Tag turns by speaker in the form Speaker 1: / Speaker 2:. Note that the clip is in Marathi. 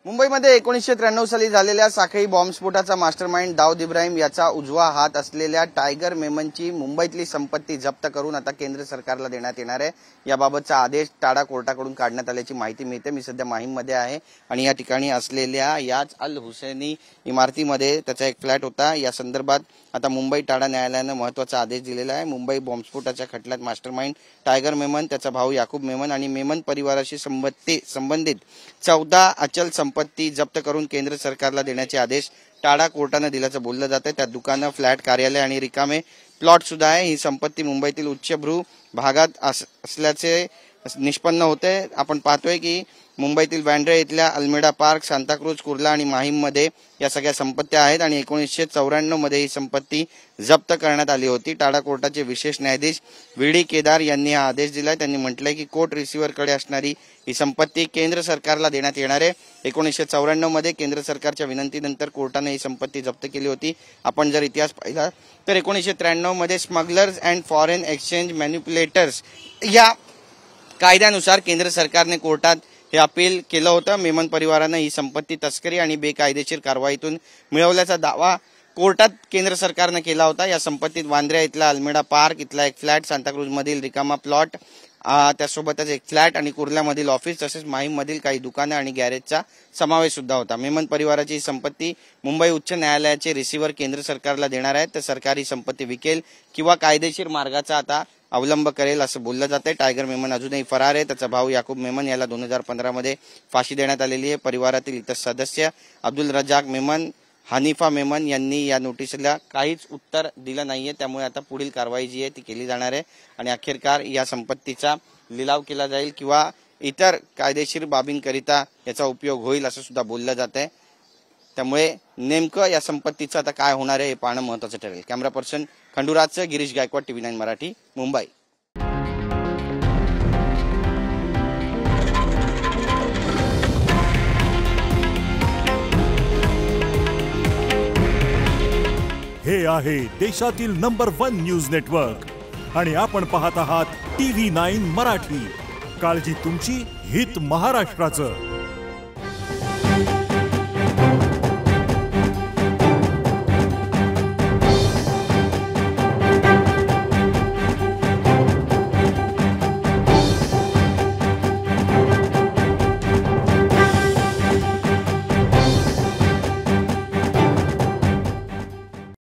Speaker 1: मुंबईमध्ये 1993 साली झालेल्या साखळी बॉम्बस्फोटाचा मास्टरमाइंड दाऊद इब्राहिम याचा उजवा हात असलेल्या टायगर मेमनची मुंबईतली संपत्ती जप्त करून आता केंद्र सरकारला देण्यात येणार आहे। याबाबतचा आदेश टाडा कोर्टाकडून काढण्यात आल्याची माहिती मिळते। मी सध्या माहीममध्ये आहे आणि या ठिकाणी असलेल्या याच अल हुसैनी इमारतीमध्ये त्याचा एक फ्लॅट होता। या संदर्भात आता मुंबई टाडा न्यायालयाने महत्त्वाचा आदेश दिलेला आहे। मुंबई बॉम्बस्फोटाच्या खटल्यात मास्टरमाइंड टायगर मेमन, त्याचा भाऊ याकूब मेमन आणि मेमन परिवाराशी संबंधित 14 अचल संपत्ती जप्त करून केंद्र सरकारला देण्याचे आदेश टाडा कोर्टाने दिल्याचं बोललं जातं। त्यात दुकानं, फ्लॅट, कार्यालय आणि रिकामे प्लॉट सुद्धा आहे। ही संपत्ती मुंबईतील उच्चभ्रू भागात असल्याचे निष्पन्न होते। आपण पाहतोय की मुंबईतील बँड्रा इथल्या अल्मेडा पार्क, सांताक्रूज, कुर्ला आणि माहीममध्ये या सगळ्या संपत्त्या आहेत आणि 1994 मध्ये ही संपत्ती जप्त करण्यात आली होती। टाडा कोर्टाचे विशेष न्यायाधीश व्ही.डी. केदार यांनी हा आदेश दिलाय। त्यांनी म्हटलंय की कोर्ट रिसिव्हरकडे असणारी ही संपत्ती केंद्र सरकारला देण्यात येणार आहे। 1994 मध्ये केंद्र सरकारच्या विनंतीनंतर कोर्टाने ही संपत्ती जप्त केली होती। आपण जर इतिहास पाहिला तर 1993 मध्ये स्मगलर्स अँड फॉरेन एक्सचेंज मॅन्युप्युलेटर्स या कायद्यानुसार केंद्र सरकारने कोर्टात हे अपील केलं होतं। मेमन परिवाराने ही संपत्ती तस्करी आणि बेकायदेशीर कारवाईतून मिळवल्याचा दावा कोर्टात केंद्र सरकारने केला होता। या संपत्तीत वांद्र्या इथला अल्मेडा पार्क इथला एक फ्लॅट, सांताक्रूज मधील रिकामा प्लॉट, त्यासोबतच एक फ्लॅट आणि कुर्ल्यामधील ऑफिस तसेच माहीममधील काही दुकानं आणि गॅरेजचा समावेश सुद्धा होता। मेमन परिवाराची ही संपत्ती मुंबई उच्च न्यायालयाचे रिसिव्हर केंद्र सरकारला देणार आहेत। तर सरकारी संपत्ती विकेल किंवा कायदेशीर मार्गाचा आता अवलंब करेल असं बोललं जाते। टायगर मेमन अजूनही फरार आहे। त्याचा भाऊ याकूब मेमन याला 2015 मध्ये फाशी देण्यात आलेली आहे। परिवारातील इतर सदस्य अब्दुल रजाक मेमन, हनीफा मेमन यांनी या नोटीसला काहीच उत्तर दिलं नाहीये। त्यामुळे आता पुढील कारवाई जी आहे ती केली जाणार आहे आणि अखेरकार या संपत्तीचा लिलाव केला जाईल किंवा इतर कायदेशीर बाबींकरिता याचा उपयोग होईल असं सुद्धा बोललं जात आहे। त्यामुळे नेमकं या संपत्तीचं आता काय होणार आहे हे पाहणं महत्त्वाचं ठरेल। कॅमेरा पर्सन खंडुराजचं गिरीश गायकवाड, TV9 मराठी, मुंबई।
Speaker 2: हे आहे देशातील नंबर 1 न्यूज नेटवर्क आणि आपण पाहत आहात TV9 मराठी। काळजी तुमची, हित महाराष्ट्राचं।